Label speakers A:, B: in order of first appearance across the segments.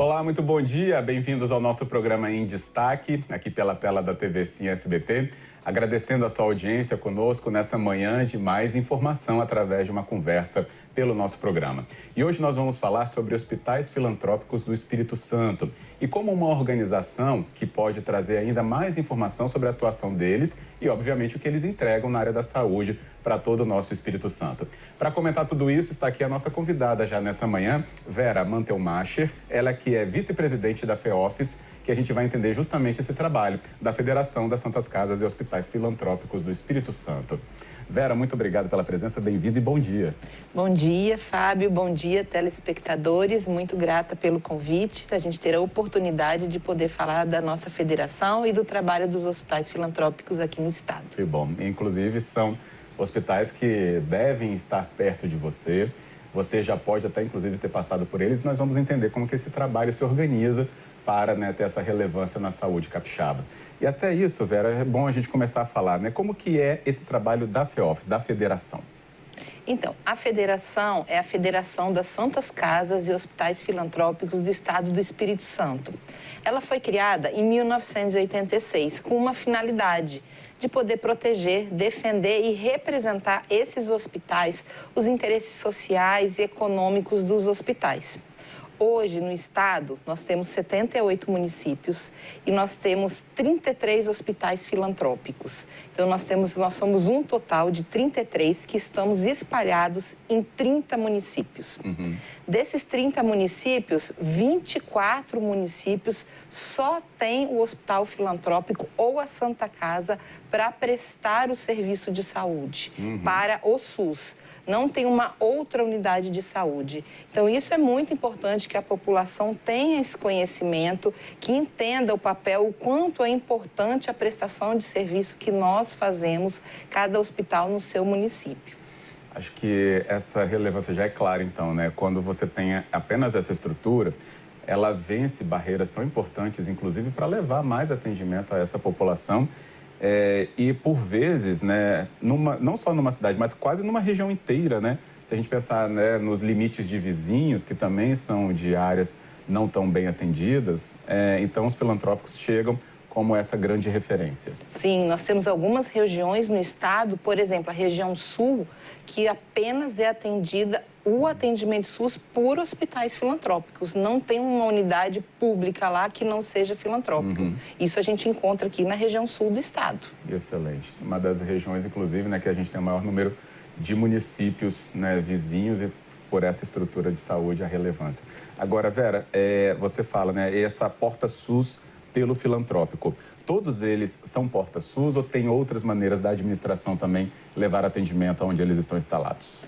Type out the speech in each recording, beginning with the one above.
A: Olá, muito bom dia. Bem-vindos ao nosso programa Em Destaque, aqui pela tela da TV Sim SBT. Agradecendo a sua audiência conosco nessa manhã de mais informação através de uma conversa pelo nosso programa. E hoje nós vamos falar sobre hospitais filantrópicos do Espírito Santo e como uma organização que pode trazer ainda mais informação sobre a atuação deles e, obviamente, o que eles entregam na área da saúde para todo o nosso Espírito Santo. Para comentar tudo isso, está aqui a nossa convidada já nessa manhã, Vera Mantelmacher, ela que é vice-presidente da FEOFIS, que a gente vai entender justamente esse trabalho da Federação das Santas Casas e Hospitais Filantrópicos do Espírito Santo. Vera, muito obrigado pela presença, bem-vinda e bom dia.
B: Bom dia, Fábio, bom dia, telespectadores. Muito grata pelo convite, a gente ter a oportunidade de poder falar da nossa federação e do trabalho dos hospitais filantrópicos aqui no estado.
A: Que bom, inclusive são hospitais que devem estar perto de você. Você já pode até, inclusive, ter passado por eles. Nós vamos entender como que esse trabalho se organiza para, ter essa relevância na saúde capixaba. E até isso, Vera, é bom a gente começar a falar, como que é esse trabalho da FEOFIS, da federação?
B: Então, a federação é a Federação das Santas Casas e Hospitais Filantrópicos do Estado do Espírito Santo. Ela foi criada em 1986 com uma finalidade de poder proteger, defender e representar esses hospitais, os interesses sociais e econômicos dos hospitais. Hoje, no estado, nós temos 78 municípios e nós temos 33 hospitais filantrópicos. Então, nós somos um total de 33 que estamos espalhados em 30 municípios. Desses 30 municípios, 24 municípios só têm o hospital filantrópico ou a Santa Casa para prestar o serviço de saúde para o SUS. Não tem uma outra unidade de saúde. Então, isso é muito importante que a população tenha esse conhecimento, que entenda o papel, o quanto é importante a prestação de serviço que nós fazemos, cada hospital no seu município.
A: Acho que essa relevância já é clara, então, Quando você tem apenas essa estrutura, ela vence barreiras tão importantes, inclusive para levar mais atendimento a essa população. E por vezes, não só numa cidade, mas quase numa região inteira, Se a gente pensar nos limites de vizinhos, que também são de áreas não tão bem atendidas, então os filantrópicos chegam como essa grande referência.
B: Sim, nós temos algumas regiões no estado, por exemplo, a região sul, que apenas é atendida o atendimento SUS por hospitais filantrópicos. Não tem uma unidade pública lá que não seja filantrópica. Isso a gente encontra aqui na região sul do estado.
A: Excelente. Uma das regiões, inclusive, que a gente tem o maior número de municípios vizinhos e por essa estrutura de saúde, a relevância. Agora, Vera, você fala, essa porta SUS pelo filantrópico. Todos eles são porta SUS ou tem outras maneiras da administração também levar atendimento onde eles estão instalados?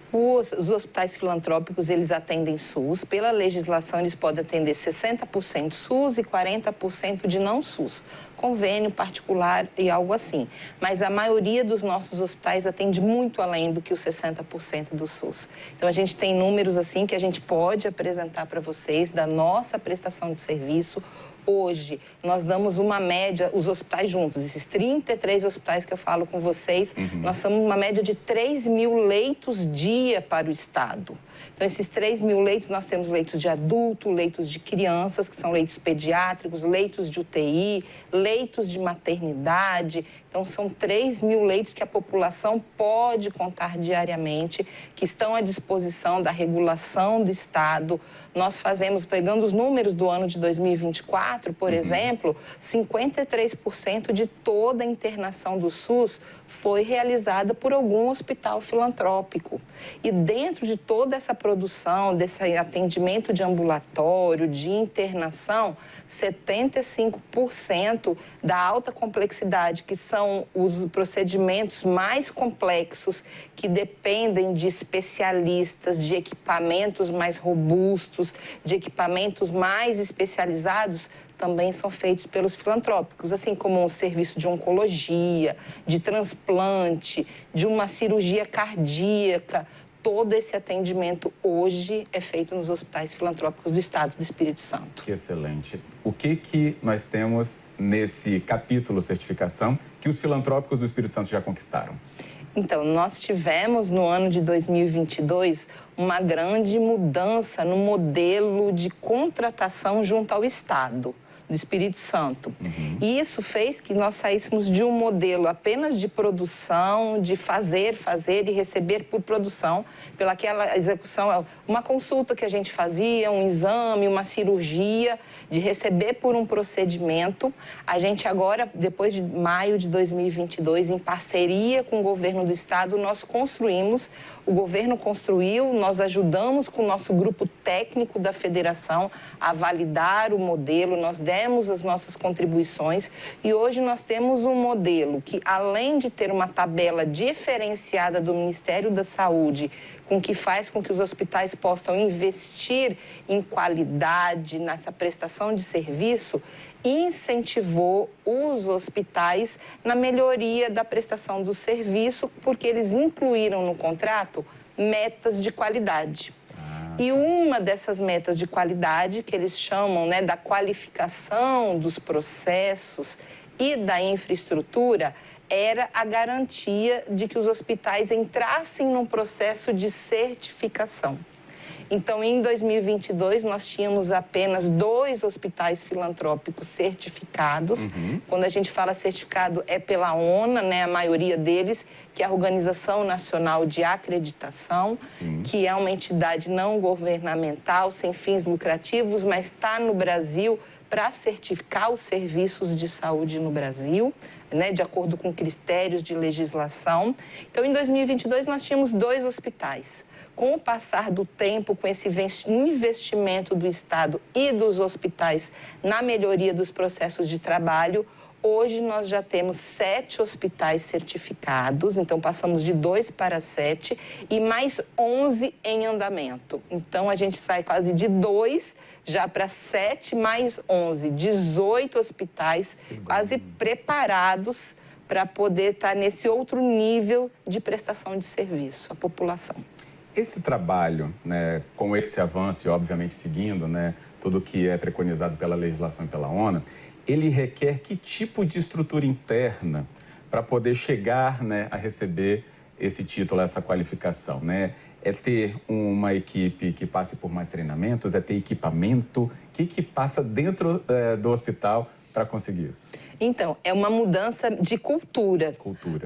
B: Os hospitais filantrópicos, eles atendem SUS. Pela legislação, eles podem atender 60% SUS e 40% de não SUS. Convênio particular e algo assim. Mas a maioria dos nossos hospitais atende muito além do que os 60% do SUS. Então, a gente tem números assim que a gente pode apresentar para vocês da nossa prestação de serviço. Hoje, nós damos uma média, os hospitais juntos, esses 33 hospitais que eu falo com vocês, nós somos uma média de 3.000 leitos dia para o estado. Então, esses 3.000 leitos, nós temos leitos de adulto, leitos de crianças, que são leitos pediátricos, leitos de UTI, leitos de maternidade. Então, são 3.000 leitos que a população pode contar diariamente, que estão à disposição da regulação do estado. Nós fazemos, pegando os números do ano de 2024, por exemplo, 53% de toda a internação do SUS foi realizada por algum hospital filantrópico. E dentro de toda essa produção, desse atendimento de ambulatório, de internação, 75% da alta complexidade, que são os procedimentos mais complexos, que dependem de especialistas, de equipamentos mais robustos, de equipamentos mais especializados, também são feitos pelos filantrópicos, assim como um serviço de oncologia, de transplante, de uma cirurgia cardíaca. Todo esse atendimento hoje é feito nos hospitais filantrópicos do estado do Espírito Santo.
A: Que excelente. O que nós temos nesse capítulo certificação que os filantrópicos do Espírito Santo já conquistaram?
B: Então, nós tivemos no ano de 2022 uma grande mudança no modelo de contratação junto ao Estado do Espírito Santo. E isso fez que nós saíssemos de um modelo apenas de produção, de fazer e receber por produção, pelaquela execução, uma consulta que a gente fazia, um exame, uma cirurgia, de receber por um procedimento. A gente agora, depois de maio de 2022, em parceria com o governo do estado, nós construímos, o governo construiu, nós ajudamos com o nosso grupo técnico da federação a validar o modelo, nós demos as nossas contribuições e hoje nós temos um modelo que, além de ter uma tabela diferenciada do Ministério da Saúde, com que faz com que os hospitais possam investir em qualidade nessa prestação de serviço, incentivou os hospitais na melhoria da prestação do serviço, porque eles incluíram no contrato metas de qualidade. E uma dessas metas de qualidade, que eles chamam, né, da qualificação dos processos e da infraestrutura, era a garantia de que os hospitais entrassem num processo de certificação. Então, em 2022, nós tínhamos apenas 2 hospitais filantrópicos certificados. Quando a gente fala certificado, é pela ONA, né? A maioria deles, que é a Organização Nacional de Acreditação, que é uma entidade não governamental, sem fins lucrativos, mas está no Brasil para certificar os serviços de saúde no Brasil, né, de acordo com critérios de legislação. Então, em 2022, nós tínhamos 2 hospitais. Com o passar do tempo, com esse investimento do Estado e dos hospitais na melhoria dos processos de trabalho, hoje nós já temos 7 hospitais certificados, então passamos de 2 para 7 e mais 11 em andamento. Então a gente sai quase de 2 já para 7 mais 11, 18 hospitais quase preparados para poder estar nesse outro nível de prestação de serviço à população.
A: Esse trabalho, né, com esse avanço e, obviamente, seguindo, né, tudo que é preconizado pela legislação e pela ONU, ele requer que tipo de estrutura interna para poder chegar, né, a receber esse título, essa qualificação, né? É ter uma equipe que passe por mais treinamentos, é ter equipamento? O que passa dentro do hospital para conseguir isso?
B: Então, é uma mudança de cultura.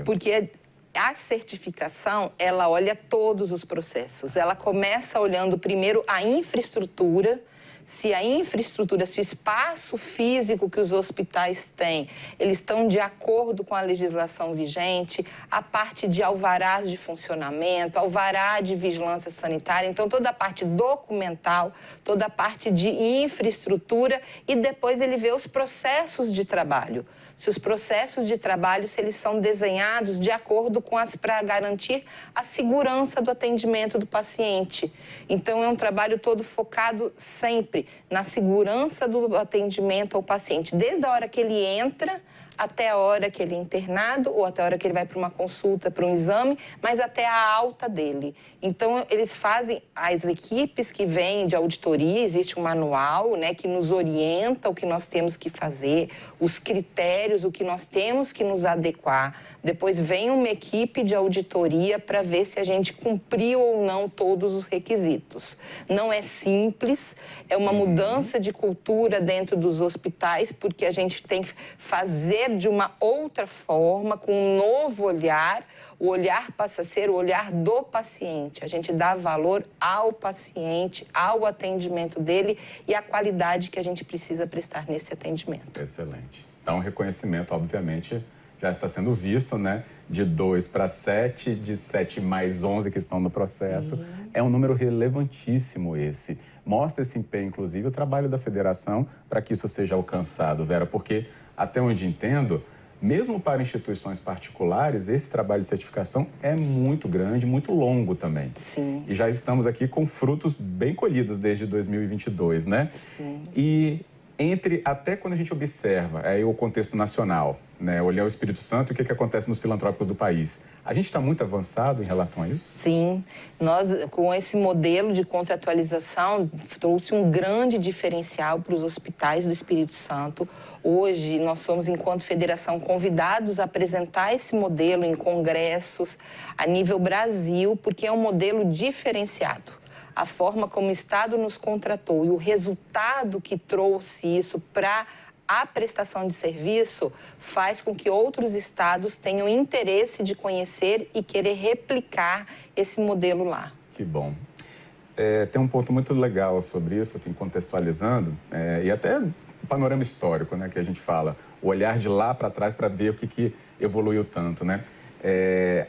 B: Porque a certificação, ela olha todos os processos. Ela começa olhando primeiro a infraestrutura, se a infraestrutura, se o espaço físico que os hospitais têm, eles estão de acordo com a legislação vigente, a parte de alvarás de funcionamento, alvará de vigilância sanitária, então toda a parte documental, toda a parte de infraestrutura e depois ele vê os processos de trabalho. Se os processos de trabalho, se eles são desenhados de acordo com para garantir a segurança do atendimento do paciente. Então, é um trabalho todo focado sempre na segurança do atendimento ao paciente, desde a hora que ele entra até a hora que ele é internado ou até a hora que ele vai para uma consulta, para um exame, mas até a alta dele. Então, eles fazem, as equipes que vêm de auditoria, existe um manual, né, que nos orienta o que nós temos que fazer, os critérios, o que nós temos que nos adequar. Depois vem uma equipe de auditoria para ver se a gente cumpriu ou não todos os requisitos. Não é simples, é uma mudança de cultura dentro dos hospitais, porque a gente tem que fazer de uma outra forma, com um novo olhar. O olhar passa a ser o olhar do paciente. A gente dá valor ao paciente, ao atendimento dele e à qualidade que a gente precisa prestar nesse atendimento.
A: Excelente. Então, o reconhecimento, obviamente, já está sendo visto, né? De 2 para 7, de 7 mais 11 que estão no processo. Sim. É um número relevantíssimo esse. Mostra esse empenho, inclusive, o trabalho da federação para que isso seja alcançado, Vera, porque, até onde entendo, mesmo para instituições particulares, esse trabalho de certificação é muito grande, muito longo também.
B: Sim.
A: E já estamos aqui com frutos bem colhidos desde 2022, né?
B: Sim.
A: E até quando a gente observa aí o contexto nacional, né, olhar o Espírito Santo e o que acontece nos filantrópicos do país, a gente está muito avançado em relação a isso?
B: Sim, nós com esse modelo de contratualização trouxe um grande diferencial para os hospitais do Espírito Santo. Hoje nós somos, enquanto federação, convidados a apresentar esse modelo em congressos a nível Brasil, porque é um modelo diferenciado. A forma como o Estado nos contratou e o resultado que trouxe isso para a prestação de serviço faz com que outros estados tenham interesse de conhecer e querer replicar esse modelo lá.
A: Que bom. Tem um ponto muito legal sobre isso, assim, contextualizando, e até o panorama histórico, né, que a gente fala, o olhar de lá para trás para ver o que evoluiu tanto, né?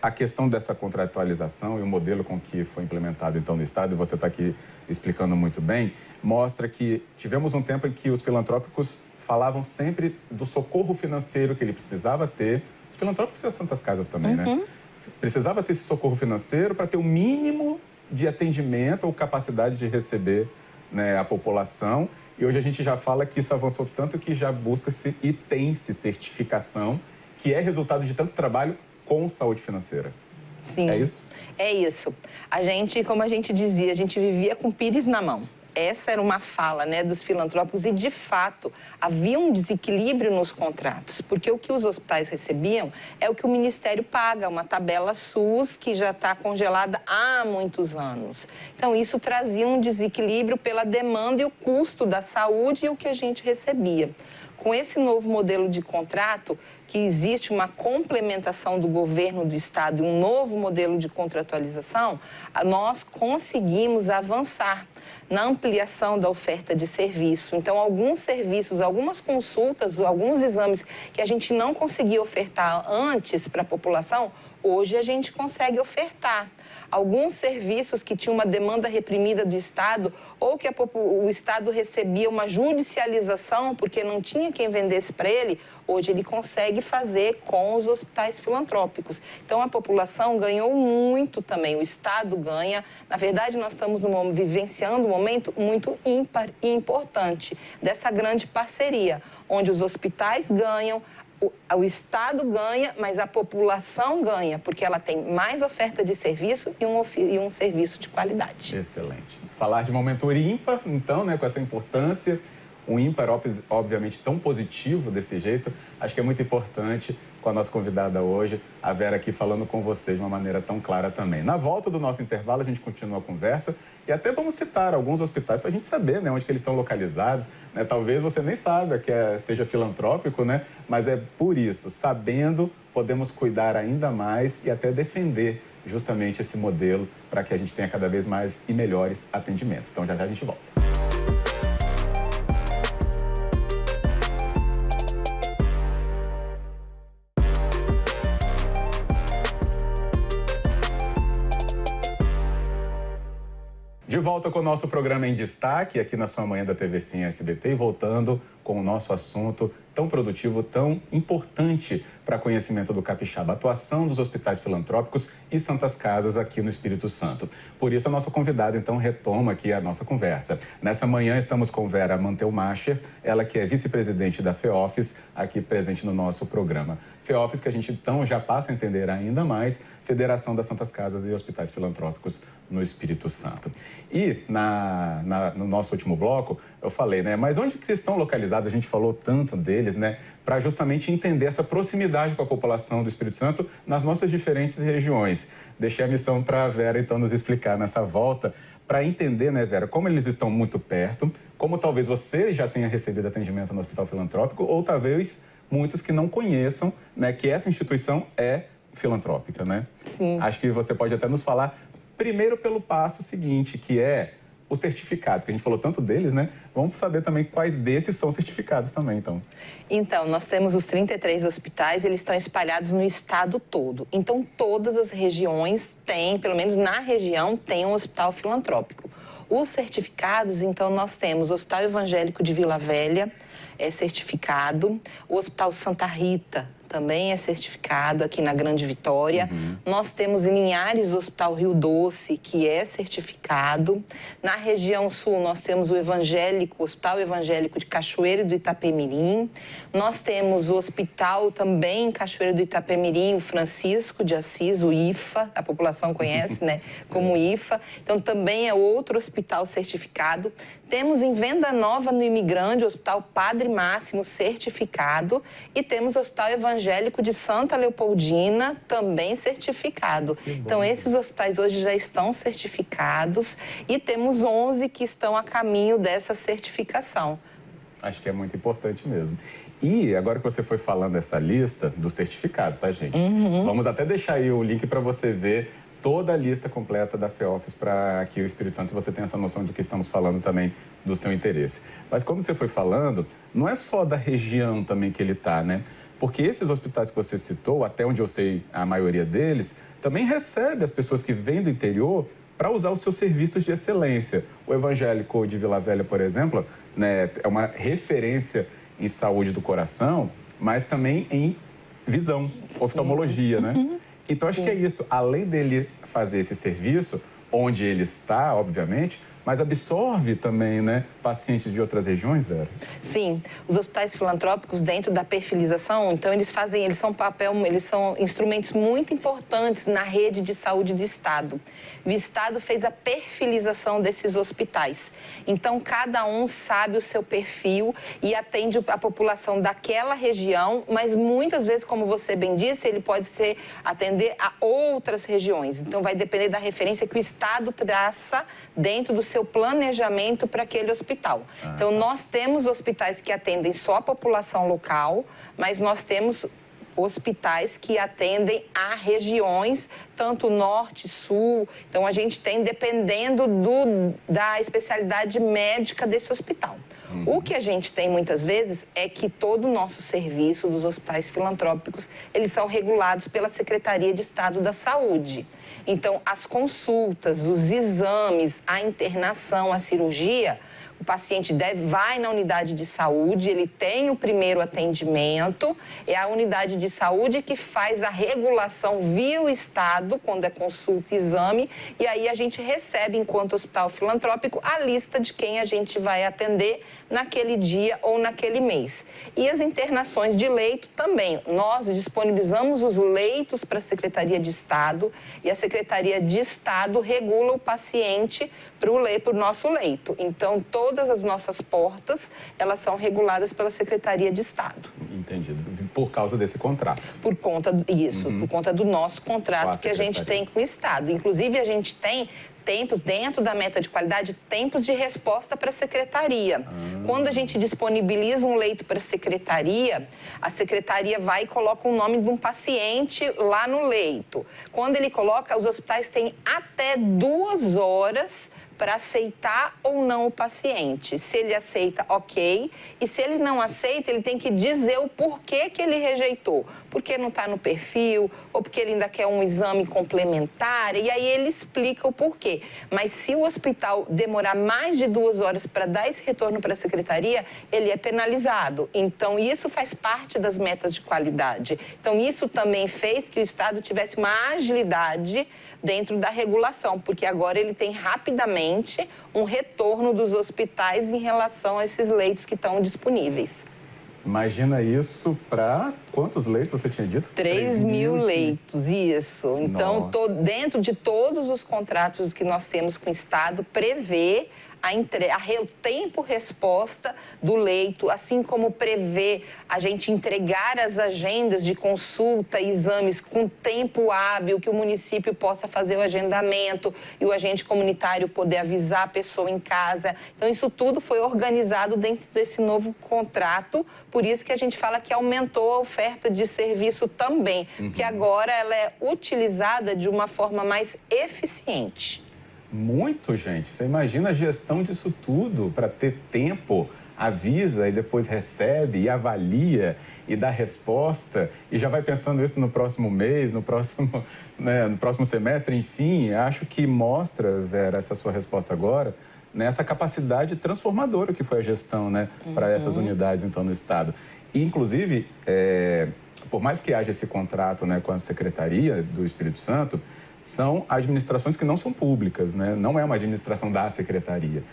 A: A questão dessa contratualização e o modelo com que foi implementado então no Estado, e você está aqui explicando muito bem, mostra que tivemos um tempo em que os filantrópicos falavam sempre do socorro financeiro que ele precisava ter, os filantrópicos e as Santas Casas também, né? Precisava ter esse socorro financeiro para ter o mínimo de atendimento ou capacidade de receber, né, a população, e hoje a gente já fala que isso avançou tanto que já busca-se e tem-se certificação, que é resultado de tanto trabalho com saúde financeira.
B: Sim.
A: É isso?
B: É isso. A gente, como a gente dizia, a gente vivia com pires na mão. Essa era uma fala, né, dos filantrópicos e, de fato, havia um desequilíbrio nos contratos, porque o que os hospitais recebiam é o que o Ministério paga, uma tabela SUS que já está congelada há muitos anos. Então, isso trazia um desequilíbrio pela demanda e o custo da saúde e o que a gente recebia. Com esse novo modelo de contrato, que existe uma complementação do governo do Estado e um novo modelo de contratualização, nós conseguimos avançar na ampliação da oferta de serviço. Então, alguns serviços, algumas consultas, alguns exames que a gente não conseguia ofertar antes para a população, hoje a gente consegue ofertar. Alguns serviços que tinham uma demanda reprimida do Estado ou que o Estado recebia uma judicialização porque não tinha quem vendesse para ele, hoje ele consegue fazer com os hospitais filantrópicos. Então, a população ganhou muito também, o Estado ganha. Na verdade, nós estamos vivenciando um momento muito ímpar e importante dessa grande parceria, onde os hospitais ganham, o Estado ganha, mas a população ganha, porque ela tem mais oferta de serviço e um serviço de qualidade.
A: Excelente. Falar de momento ímpar, então, né, com essa importância, um ímpar, obviamente, tão positivo desse jeito, acho que é muito importante com a nossa convidada hoje, a Vera aqui falando com você de uma maneira tão clara também. Na volta do nosso intervalo, a gente continua a conversa e até vamos citar alguns hospitais para a gente saber, né, onde que eles estão localizados. Né? Talvez você nem saiba que seja filantrópico, né? Mas é por isso, sabendo, podemos cuidar ainda mais e até defender justamente esse modelo para que a gente tenha cada vez mais e melhores atendimentos. Então, já já a gente volta. De volta com o nosso programa em destaque, aqui na sua manhã da TV Sim SBT, e voltando com o nosso assunto tão produtivo, tão importante para conhecimento do capixaba, a atuação dos hospitais filantrópicos e Santas Casas aqui no Espírito Santo. Por isso, a nossa convidada, então, retoma aqui a nossa conversa. Nessa manhã, estamos com Vera Mantelmacher, ela que é vice-presidente da FEOFIS, aqui presente no nosso programa. FEOFIS, que a gente, então, já passa a entender ainda mais, Federação das Santas Casas e Hospitais Filantrópicos no Espírito Santo. E no nosso último bloco, eu falei, né? Mas onde que estão localizados? A gente falou tanto deles, né? Para justamente entender essa proximidade com a população do Espírito Santo nas nossas diferentes regiões. Deixei a missão para a Vera, então, nos explicar nessa volta, para entender, né, Vera, como eles estão muito perto, como talvez você já tenha recebido atendimento no Hospital Filantrópico, ou talvez muitos que não conheçam, né, que essa instituição é filantrópica, né?
B: Sim.
A: Acho que você pode até nos falar primeiro pelo passo seguinte, que é os certificados, que a gente falou tanto deles, né? Vamos saber também quais desses são certificados também, então.
B: Então, nós temos os 33 hospitais, eles estão espalhados no estado todo. Então, todas as regiões têm, pelo menos na região, tem um hospital filantrópico. Os certificados, então, nós temos o Hospital Evangélico de Vila Velha, é certificado, o Hospital Santa Rita também é certificado aqui na Grande Vitória. Nós temos em Linhares o Hospital Rio Doce, que é certificado. Na região sul, nós temos o Hospital Evangélico de Cachoeiro do Itapemirim. Nós temos o hospital também em Cachoeiro do Itapemirim, o Francisco de Assis, o IFA, a população conhece, né, como IFA. Então, também é outro hospital certificado. Temos em Venda Nova, no Imigrante, o Hospital Padre Máximo, certificado. E temos o Hospital Evangélico de Santa Leopoldina, também certificado. Então, esses hospitais hoje já estão certificados e temos 11 que estão a caminho dessa certificação.
A: Acho que é muito importante mesmo. E agora que você foi falando essa lista dos certificados, tá, gente? Vamos até deixar aí o link para você ver toda a lista completa da FEOFIS para que o Espírito Santo você tenha essa noção de que estamos falando também do seu interesse. Mas quando você foi falando, não é só da região também que ele está, né? Porque esses hospitais que você citou, até onde eu sei a maioria deles, também recebe as pessoas que vêm do interior para usar os seus serviços de excelência. O Evangélico de Vila Velha, por exemplo, né, é uma referência em saúde do coração, mas também em visão, oftalmologia, né? Então, acho que é isso. Além dele fazer esse serviço, onde ele está, obviamente, mas absorve também, né, pacientes de outras regiões, Vera?
B: Sim, os hospitais filantrópicos dentro da perfilização, então eles são instrumentos muito importantes na rede de saúde do Estado. O Estado fez a perfilização desses hospitais. Então, cada um sabe o seu perfil e atende a população daquela região, mas muitas vezes, como você bem disse, ele pode atender a outras regiões. Então, vai depender da referência que o Estado traça dentro do seu planejamento para aquele hospital. Então, nós temos hospitais que atendem só a população local, mas nós temos hospitais que atendem a regiões, tanto norte, sul. Então, a gente tem, dependendo da especialidade médica desse hospital. O que a gente tem, muitas vezes, é que todo o nosso serviço dos hospitais filantrópicos, eles são regulados pela Secretaria de Estado da Saúde. Então, as consultas, os exames, a internação, a cirurgia, o paciente vai na unidade de saúde, ele tem o primeiro atendimento, é a unidade de saúde que faz a regulação via o Estado, quando é consulta e exame, e aí a gente recebe, enquanto hospital filantrópico, a lista de quem a gente vai atender naquele dia ou naquele mês. E as internações de leito também. Nós disponibilizamos os leitos para a Secretaria de Estado e a Secretaria de Estado regula o paciente para o nosso leito. Então, todas as nossas portas, elas são reguladas pela Secretaria de Estado.
A: Entendido. Por causa desse contrato.
B: Por conta por conta do nosso contrato que a gente tem com o Estado. Inclusive, a gente tem tempos, dentro da meta de qualidade, tempos de resposta para a secretaria. Quando a gente disponibiliza um leito para a secretaria vai e coloca o nome de um paciente lá no leito. Quando ele coloca, os hospitais têm até 2 horas para aceitar ou não o paciente. Se ele aceita, ok. E se ele não aceita, ele tem que dizer o porquê que ele rejeitou. Porque não está no perfil, ou porque ele ainda quer um exame complementar, e aí ele explica o porquê. Mas se o hospital demorar mais de 2 horas para dar esse retorno para a secretaria, ele é penalizado. Então, isso faz parte das metas de qualidade. Então, isso também fez que o Estado tivesse uma agilidade dentro da regulação, porque agora ele tem rapidamente um retorno dos hospitais em relação a esses leitos que estão disponíveis.
A: Imagina isso para quantos leitos você tinha dito?
B: 3.000 leitos, isso. Então, dentro de todos os contratos que nós temos com o Estado, prevê o tempo-resposta do leito, assim como prevê a gente entregar as agendas de consulta e exames com tempo hábil, que o município possa fazer o agendamento e o agente comunitário poder avisar a pessoa em casa. Então, isso tudo foi organizado dentro desse novo contrato, por isso que a gente fala que aumentou a oferta de serviço também, porque agora ela é utilizada de uma forma mais eficiente.
A: Muito, gente. Você imagina a gestão disso tudo para ter tempo, avisa e depois recebe e avalia e dá resposta e já vai pensando isso no próximo mês, no próximo semestre, enfim. Acho que mostra, Vera, essa sua resposta agora, nessa capacidade transformadora que foi a gestão, né, para essas unidades, então, no Estado. E, inclusive, por mais que haja esse contrato, né, com a Secretaria do Espírito Santo, são administrações que não são públicas, né? Não é uma administração da Secretaria.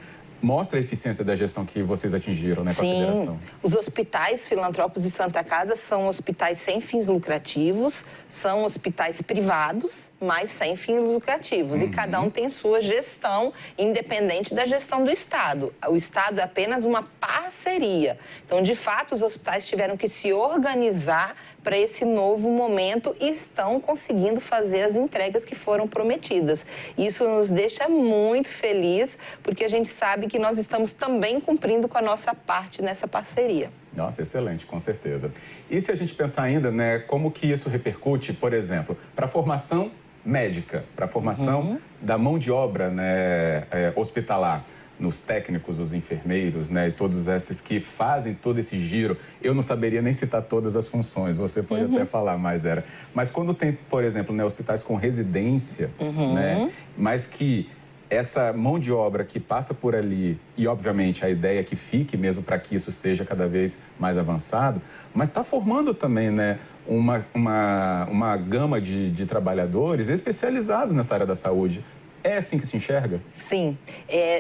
A: Mostra a eficiência da gestão que vocês atingiram, né, com a federação.
B: Sim, os hospitais filantrópicos de Santa Casa são hospitais sem fins lucrativos, são hospitais privados, mas sem fins lucrativos. E cada um tem sua gestão, independente da gestão do Estado. O Estado é apenas uma parceria. Então, de fato, os hospitais tiveram que se organizar para esse novo momento e estão conseguindo fazer as entregas que foram prometidas. Isso nos deixa muito feliz, porque a gente sabe que nós estamos também cumprindo com a nossa parte nessa parceria.
A: Nossa, excelente, com certeza. E se a gente pensar ainda, né, como que isso repercute, por exemplo, para a formação médica, para a formação da mão de obra, né, hospitalar, nos técnicos, os enfermeiros, né, e todos esses que fazem todo esse giro. Eu não saberia nem citar todas as funções, você pode até falar mais, Vera. Mas quando tem, por exemplo, né, hospitais com residência, né, mas que essa mão de obra que passa por ali, e obviamente a ideia é que fique mesmo para que isso seja cada vez mais avançado, mas está formando também, né, uma gama de trabalhadores especializados nessa área da saúde. É assim que se enxerga?
B: Sim.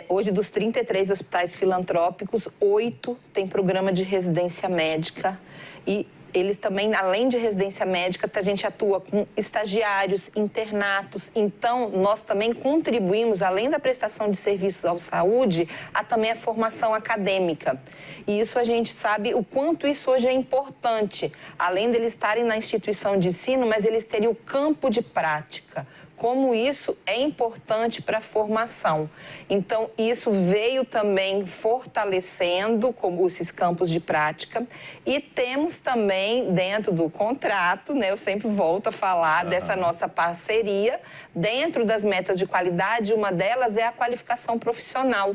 B: Hoje, dos 33 hospitais filantrópicos, 8 têm programa de residência médica e eles também, além de residência médica, a gente atua com estagiários, internatos. Então, nós também contribuímos, além da prestação de serviços à saúde, a também a formação acadêmica. E isso a gente sabe o quanto isso hoje é importante. Além deles estarem na instituição de ensino, mas eles terem o campo de prática. Como isso é importante para a formação. Então, isso veio também fortalecendo como esses campos de prática. E temos também, dentro do contrato, né, eu sempre volto a falar dessa nossa parceria, dentro das metas de qualidade, uma delas é a qualificação profissional.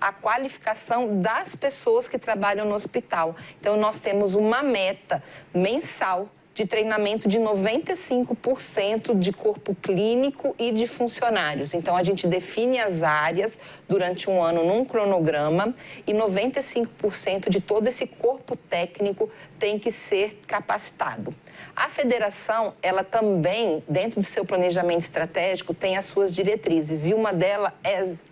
B: A qualificação das pessoas que trabalham no hospital. Então, nós temos uma meta mensal de treinamento de 95% de corpo clínico e de funcionários. Então, a gente define as áreas durante um ano num cronograma e 95% de todo esse corpo técnico tem que ser capacitado. A federação, ela também, dentro do seu planejamento estratégico, tem as suas diretrizes e uma delas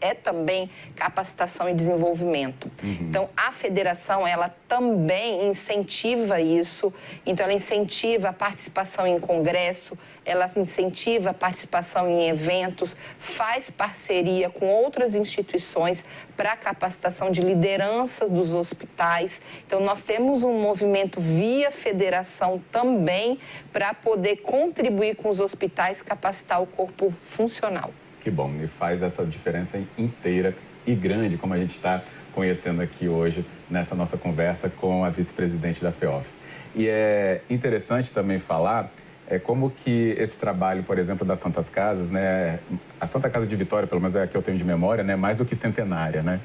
B: é também capacitação e desenvolvimento. Então, a federação, ela também incentiva isso, então ela incentiva a participação em congresso, ela incentiva a participação em eventos, faz parceria com outras instituições para a capacitação de lideranças dos hospitais. Então, nós temos um movimento via federação também para poder contribuir com os hospitais, capacitar o corpo funcional.
A: Que bom, e faz essa diferença inteira e grande, como a gente está conhecendo aqui hoje, nessa nossa conversa com a vice-presidente da FEOFIS. E é interessante também falar como que esse trabalho, por exemplo, das Santas Casas, né, a Santa Casa de Vitória, pelo menos é a que eu tenho de memória, né, mais do que centenária, né,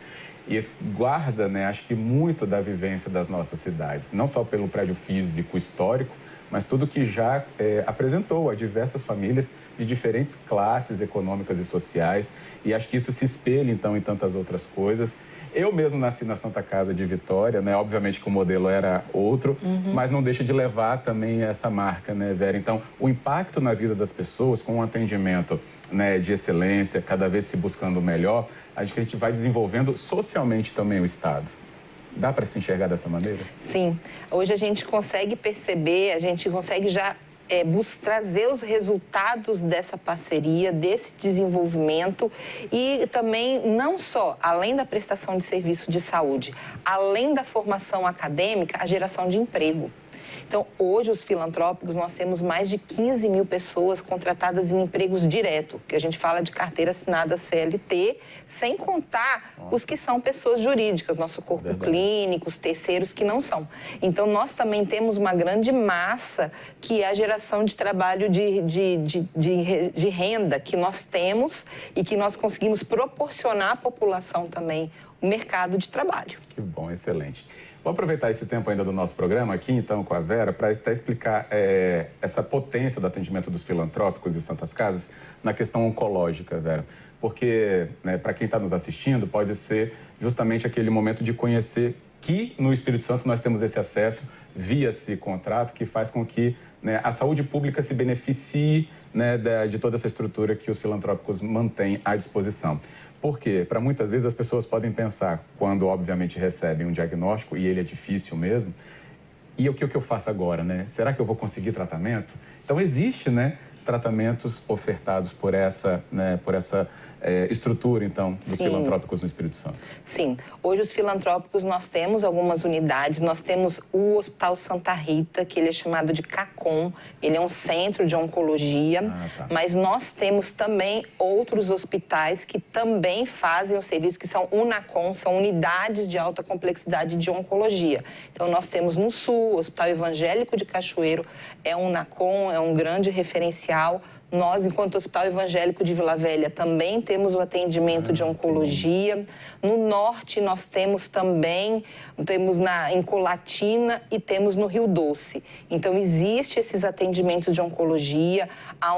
A: e guarda, né, acho que muito da vivência das nossas cidades, não só pelo prédio físico histórico, mas tudo que já apresentou a diversas famílias de diferentes classes econômicas e sociais, e acho que isso se espelha, então, em tantas outras coisas. Eu mesmo nasci na Santa Casa de Vitória, né? Obviamente que o modelo era outro, mas não deixa de levar também essa marca, né, Vera? Então, o impacto na vida das pessoas com um atendimento, né, de excelência, cada vez se buscando o melhor, acho que a gente vai desenvolvendo socialmente também o Estado. Dá para se enxergar dessa maneira?
B: Sim. Hoje a gente consegue perceber, a gente consegue já trazer os resultados dessa parceria, desse desenvolvimento e também não só, além da prestação de serviço de saúde, além da formação acadêmica, a geração de emprego. Então, hoje, os filantrópicos, nós temos mais de 15 mil pessoas contratadas em empregos direto, que a gente fala de carteira assinada CLT, sem contar os que são pessoas jurídicas, nosso corpo clínico, os terceiros que não são. Então, nós também temos uma grande massa que é a geração de trabalho de renda que nós temos e que nós conseguimos proporcionar à população também o mercado de trabalho.
A: Que bom, excelente. Vou aproveitar esse tempo ainda do nosso programa aqui, então, com a Vera, para até explicar essa potência do atendimento dos filantrópicos e Santas Casas na questão oncológica, Vera. Porque, né, para quem está nos assistindo, pode ser justamente aquele momento de conhecer que no Espírito Santo nós temos esse acesso via esse contrato que faz com que, né, a saúde pública se beneficie, né, de toda essa estrutura que os filantrópicos mantêm à disposição. Por quê? Para muitas vezes as pessoas podem pensar, quando obviamente recebem um diagnóstico, e ele é difícil mesmo, e o que eu faço agora, né? Será que eu vou conseguir tratamento? Então existe, né, tratamentos ofertados por essa, né, estrutura, então, dos filantrópicos no Espírito Santo.
B: Sim. Hoje, os filantrópicos, nós temos algumas unidades. Nós temos o Hospital Santa Rita, que ele é chamado de CACOM. Ele é um centro de oncologia. Mas nós temos também outros hospitais que também fazem o serviço, que são UNACOM, são unidades de alta complexidade de oncologia. Então, nós temos no Sul, o Hospital Evangélico de Cachoeiro, é um UNACOM, é um grande referencial. Nós, enquanto Hospital Evangélico de Vila Velha, também temos o atendimento de oncologia. No Norte, nós temos também, em Colatina e temos no Rio Doce. Então, existe esses atendimentos de oncologia,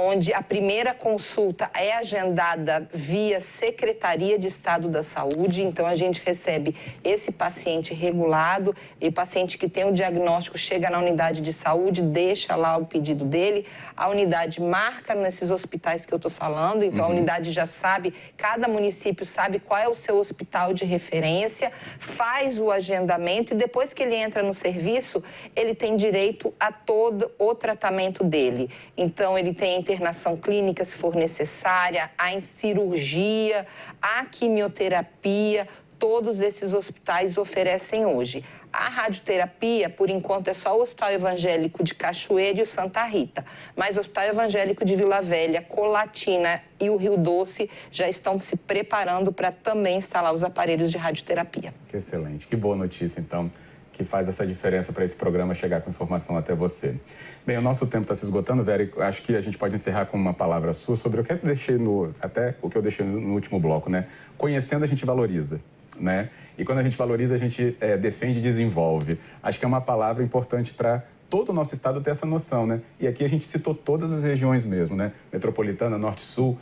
B: onde a primeira consulta é agendada via Secretaria de Estado da Saúde. Então, a gente recebe esse paciente regulado e o paciente que tem o diagnóstico chega na unidade de saúde, deixa lá o pedido dele, a unidade marca nesses hospitais que eu estou falando, então a unidade já sabe, cada município sabe qual é o seu hospital de referência, faz o agendamento e depois que ele entra no serviço, ele tem direito a todo o tratamento dele. Então, ele tem a internação clínica, se for necessária, a cirurgia, a quimioterapia, todos esses hospitais oferecem hoje. A radioterapia, por enquanto, é só o Hospital Evangélico de Cachoeiro e o Santa Rita. Mas o Hospital Evangélico de Vila Velha, Colatina e o Rio Doce já estão se preparando para também instalar os aparelhos de radioterapia.
A: Que excelente. Que boa notícia, então, que faz essa diferença para esse programa chegar com informação até você. Bem, o nosso tempo está se esgotando, Vera, e acho que a gente pode encerrar com uma palavra sua sobre o que eu deixei no último bloco, né? Conhecendo, a gente valoriza, né? E quando a gente valoriza, a gente defende e desenvolve. Acho que é uma palavra importante para todo o nosso estado ter essa noção, né? E aqui a gente citou todas as regiões mesmo, né? Metropolitana, Norte-Sul,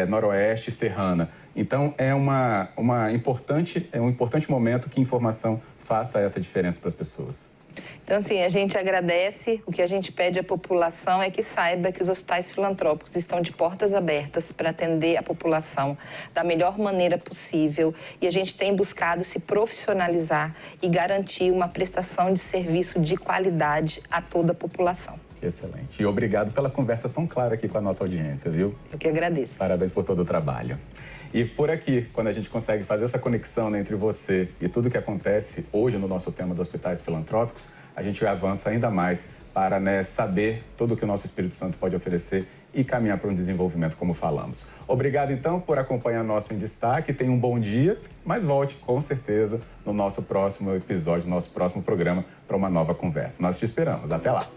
A: Noroeste, Serrana. Então, é um importante momento que informação faça essa diferença para as pessoas.
B: Então, assim, a gente agradece, o que a gente pede à população é que saiba que os hospitais filantrópicos estão de portas abertas para atender a população da melhor maneira possível e a gente tem buscado se profissionalizar e garantir uma prestação de serviço de qualidade a toda a população.
A: Excelente. E obrigado pela conversa tão clara aqui com a nossa audiência, viu?
B: Eu que agradeço.
A: Parabéns por todo o trabalho. E por aqui, quando a gente consegue fazer essa conexão, né, entre você e tudo que acontece hoje no nosso tema dos hospitais filantrópicos, a gente avança ainda mais para, né, saber tudo o que o nosso Espírito Santo pode oferecer e caminhar para um desenvolvimento, como falamos. Obrigado, então, por acompanhar nosso Em Destaque. Tenha um bom dia, mas volte, com certeza, no nosso próximo episódio, no nosso próximo programa, para uma nova conversa. Nós te esperamos. Até lá!